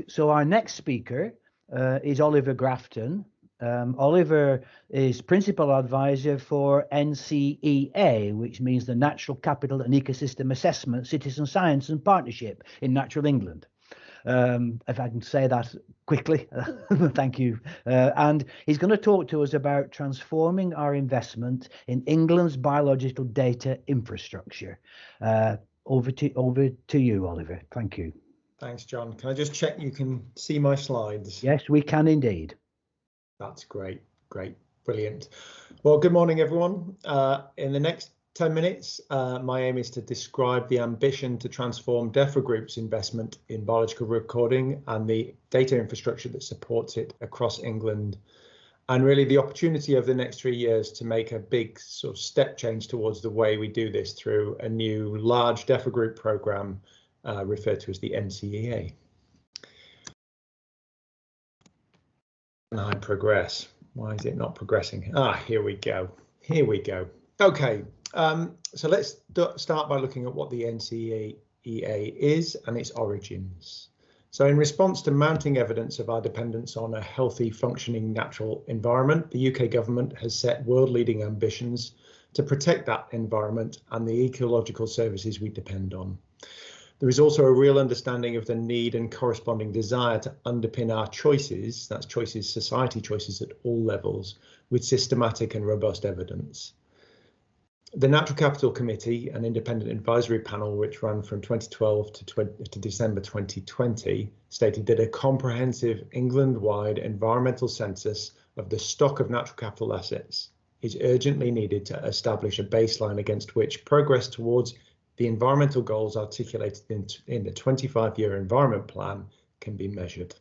So our next speaker is Oliver Grafton. Oliver is Principal Advisor for NCEA, which means the Natural Capital and Ecosystem Assessment, Citizen Science and Partnership in Natural England. If I can say that quickly, thank you. And he's going to talk to us about transforming our investment in England's biological data infrastructure. Over to you, Oliver. Thank you. Thanks, John. Can I just check you can see my slides? Yes, we can indeed. That's great. Great. Brilliant. Well, good morning, everyone. In the next 10 minutes, my aim is to describe the ambition to transform DEFRA Group's investment in biological recording and the data infrastructure that supports it across England, and really the opportunity over the next 3 years to make a big sort of step change towards the way we do this through a new large DEFRA Group programme referred to as the NCEA. And I progress. Why is it not progressing? Here we go. Here we go. Okay, so let's start by looking at what the NCEA is and its origins. So in response to mounting evidence of our dependence on a healthy, functioning natural environment, the UK government has set world-leading ambitions to protect that environment and the ecological services we depend on. There is also a real understanding of the need and corresponding desire to underpin our choices, that's choices, society choices at all levels, with systematic and robust evidence. The Natural Capital Committee, an independent advisory panel which ran from 2012 to December 2020, stated that a comprehensive England-wide environmental census of the stock of natural capital assets is urgently needed to establish a baseline against which progress towards the environmental goals articulated in the 25-year environment plan can be measured.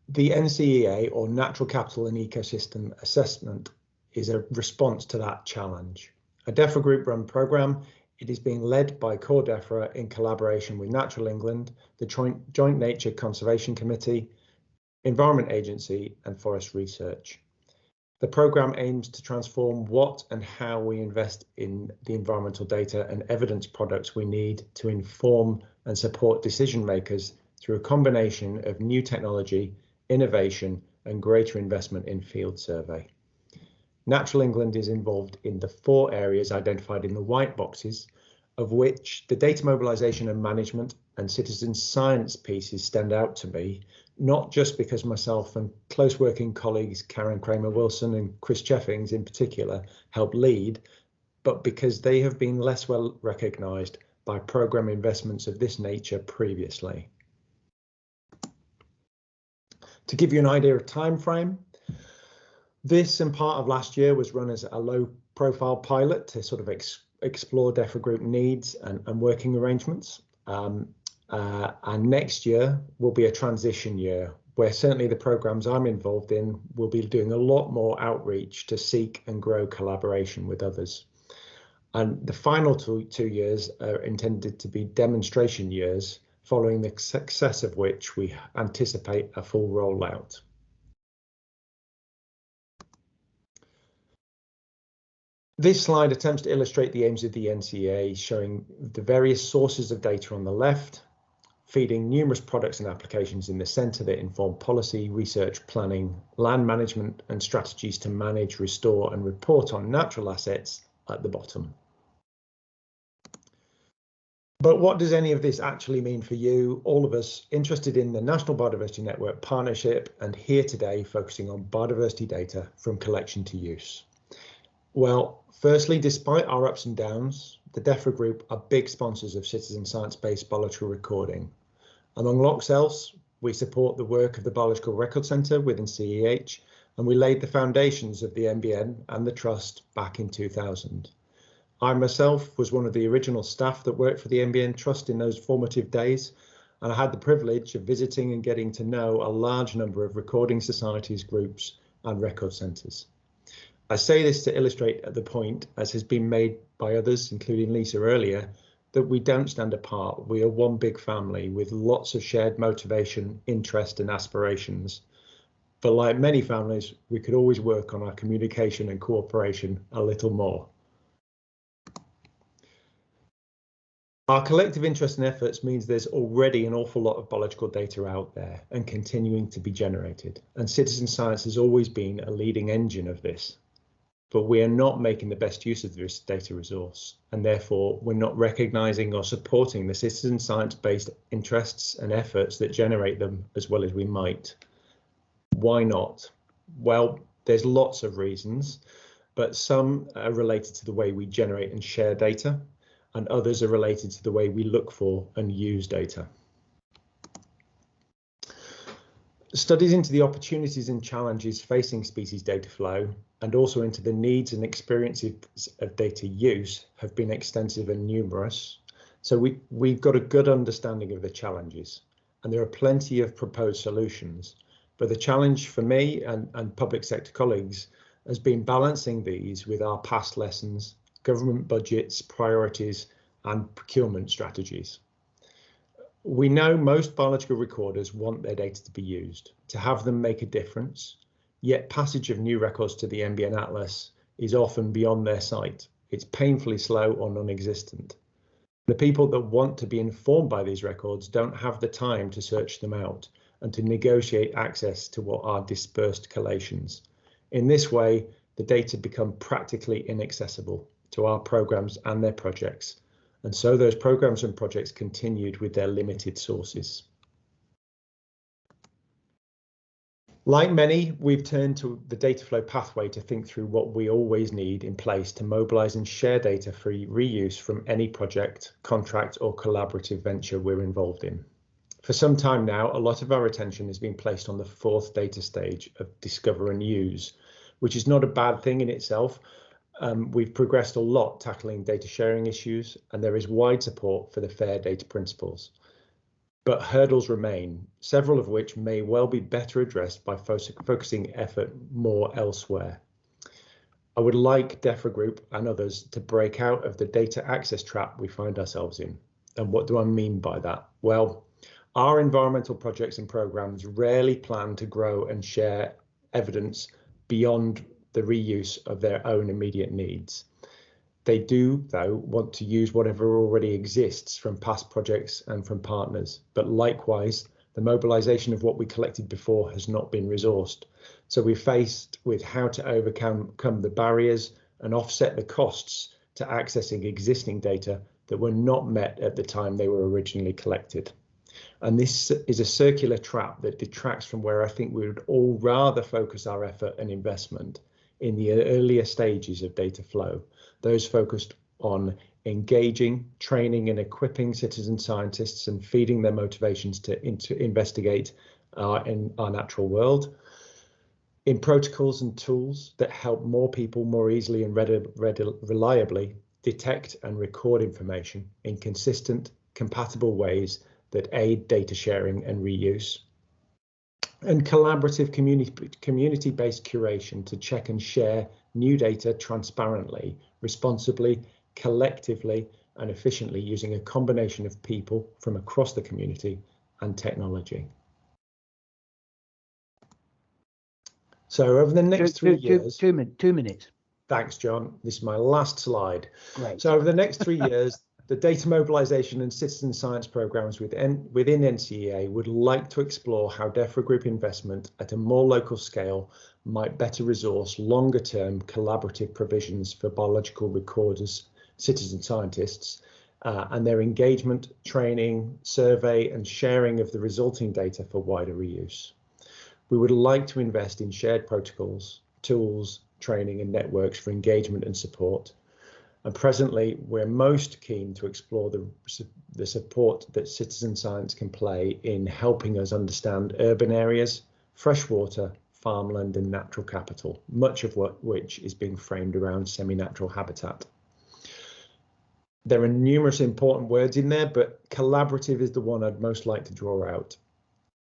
The NCEA, or Natural Capital and Ecosystem Assessment, is a response to that challenge. A DEFRA Group run programme, it is being led by Core DEFRA in collaboration with Natural England, the Joint Nature Conservation Committee, Environment Agency and Forest Research. The programme aims to transform what and how we invest in the environmental data and evidence products we need to inform and support decision makers through a combination of new technology, innovation and greater investment in field survey. Natural England is involved in the 4 areas identified in the white boxes, of which the data mobilisation and management and citizen science pieces stand out to me, not just because myself and close working colleagues Karen Kramer-Wilson and Chris Cheffings in particular help lead, but because they have been less well recognised by programme investments of this nature previously. To give you an idea of time frame, this and part of last year was run as a low profile pilot to sort of explore DEFRA Group needs and working arrangements. And next year will be a transition year where certainly the programs I'm involved in will be doing a lot more outreach to seek and grow collaboration with others. And the final two years are intended to be demonstration years, following the success of which we anticipate a full rollout. This slide attempts to illustrate the aims of the NCEA, showing the various sources of data on the left, feeding numerous products and applications in the centre that inform policy, research, planning, land management and strategies to manage, restore and report on natural assets at the bottom. But what does any of this actually mean for you, all of us interested in the National Biodiversity Network partnership and here today focusing on biodiversity data from collection to use? Well, firstly, despite our ups and downs, the DEFRA Group are big sponsors of citizen science-based biological recording. Among lots else, we support the work of the Biological Record Centre within CEH, and we laid the foundations of the NBN and the Trust back in 2000. I myself was one of the original staff that worked for the NBN Trust in those formative days, and I had the privilege of visiting and getting to know a large number of recording societies, groups and record centres. I say this to illustrate the point, as has been made by others, including Lisa earlier, that we don't stand apart. We are one big family with lots of shared motivation, interest and aspirations. But like many families, we could always work on our communication and cooperation a little more. Our collective interest and efforts means there's already an awful lot of biological data out there and continuing to be generated. And citizen science has always been a leading engine of this. But we are not making the best use of this data resource, and therefore we're not recognising or supporting the citizen science-based interests and efforts that generate them as well as we might. Why not? Well, there's lots of reasons, but some are related to the way we generate and share data, and others are related to the way we look for and use data. Studies into the opportunities and challenges facing species data flow, and also into the needs and experiences of data use, have been extensive and numerous. So we've got a good understanding of the challenges, and there are plenty of proposed solutions. But the challenge for me and public sector colleagues has been balancing these with our past lessons, government budgets, priorities, and procurement strategies. We know most biological recorders want their data to be used, to have them make a difference, yet passage of new records to the NBN Atlas is often beyond their sight. It's painfully slow or non-existent. The people that want to be informed by these records don't have the time to search them out and to negotiate access to what are dispersed collations. In this way, the data become practically inaccessible to our programs and their projects. And so those programs and projects continued with their limited sources. Like many, we've turned to the data flow pathway to think through what we always need in place to mobilise and share data for reuse from any project, contract or collaborative venture we're involved in. For some time now, a lot of our attention has been placed on the fourth data stage of discover and use, which is not a bad thing in itself. We've progressed a lot tackling data sharing issues, and there is wide support for the fair data principles. But hurdles remain, several of which may well be better addressed by focusing effort more elsewhere. I would like DEFRA Group and others to break out of the data access trap we find ourselves in. And what do I mean by that? Well, our environmental projects and programs rarely plan to grow and share evidence beyond the reuse of their own immediate needs. They do, though, want to use whatever already exists from past projects and from partners, but likewise, the mobilisation of what we collected before has not been resourced. So we're faced with how to overcome the barriers and offset the costs to accessing existing data that were not met at the time they were originally collected. And this is a circular trap that detracts from where I think we would all rather focus our effort and investment in the earlier stages of data flow, those focused on engaging, training and equipping citizen scientists and feeding their motivations to investigate in our natural world, in protocols and tools that help more people more easily and reliably detect and record information in consistent, compatible ways that aid data sharing and reuse, and collaborative community-based curation to check and share new data transparently, responsibly, collectively, and efficiently using a combination of people from across the community and technology. So over the next 3 years... Two minutes. Thanks, John. This is my last slide. Great. So over the next 3 years, the data mobilisation and citizen science programmes within NCEA would like to explore how DEFRA Group investment at a more local scale might better resource longer-term collaborative provisions for biological recorders, citizen scientists, and their engagement, training, survey and sharing of the resulting data for wider reuse. We would like to invest in shared protocols, tools, training and networks for engagement and support. And presently, we're most keen to explore the support that citizen science can play in helping us understand urban areas, freshwater, farmland and natural capital, much of which is being framed around semi-natural habitat. There are numerous important words in there, but collaborative is the one I'd most like to draw out.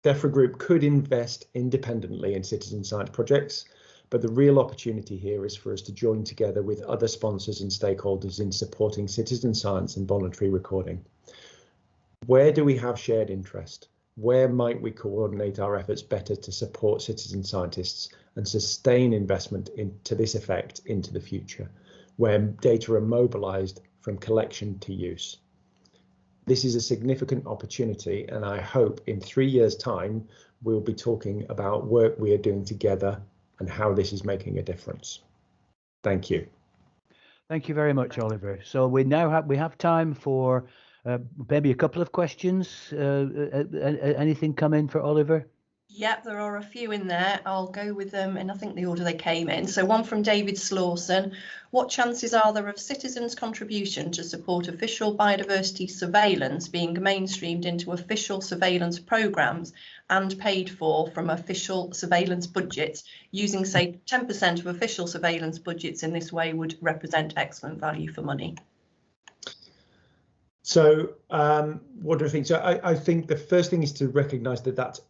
DEFRA Group could invest independently in citizen science projects, but the real opportunity here is for us to join together with other sponsors and stakeholders in supporting citizen science and voluntary recording. Where do we have shared interest? Where might we coordinate our efforts better to support citizen scientists and sustain investment to this effect into the future, where data are mobilised from collection to use? This is a significant opportunity, and I hope in 3 years' time we'll be talking about work we are doing together and how this is making a difference. Thank you. Thank you very much, Oliver. So we now have time for maybe a couple of questions. Anything come in for Oliver? Yep, there are a few in there. I'll go with them in, I think, the order they came in. So one from David Slawson. What chances are there of citizens' contribution to support official biodiversity surveillance being mainstreamed into official surveillance programmes and paid for from official surveillance budgets? Using, say, 10% of official surveillance budgets in this way would represent excellent value for money. So what do I think? So I think the first thing is to recognise that that's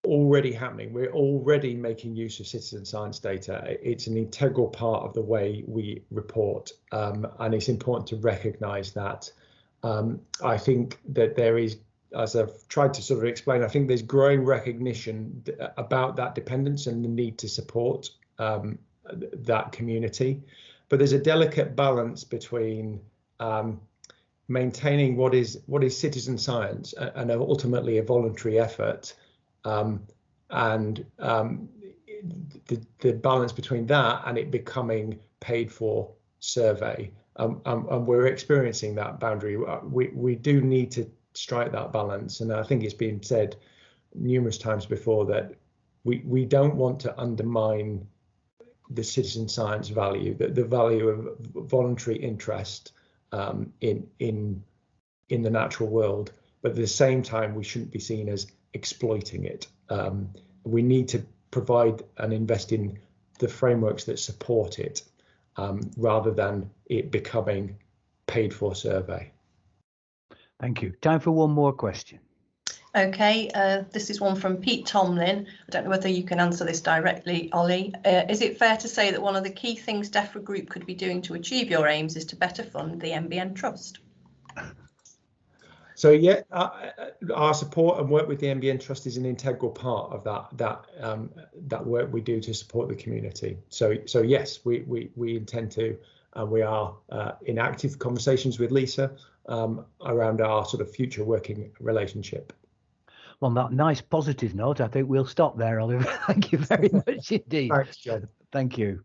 already happening. We're already making use of citizen science data. It's an integral part of the way we report, and it's important to recognise that. I think that there is, as I've tried to sort of explain, I think there's growing recognition about that dependence and the need to support that community. But there's a delicate balance between maintaining what is citizen science and ultimately a voluntary effort, and the balance between that and it becoming paid for survey, and we're experiencing that boundary. We do need to strike that balance, and I think it's been said numerous times before that we don't want to undermine the citizen science value, the value of voluntary interest in the natural world, but at the same time we shouldn't be seen as exploiting it. We need to provide and invest in the frameworks that support it, rather than it becoming paid for survey. Thank you. Time for one more question. Okay, this is one from Pete Tomlin. I don't know whether you can answer this directly, Ollie. Is it fair to say that one of the key things DEFRA Group could be doing to achieve your aims is to better fund the NBN Trust? So yeah, our support and work with the NBN Trust is an integral part of that work we do to support the community. So yes, we intend to, and we are in active conversations with Lisa around our sort of future working relationship. On that nice positive note, I think we'll stop there, Oliver. Thank you very much indeed. Thanks, John. Thank you.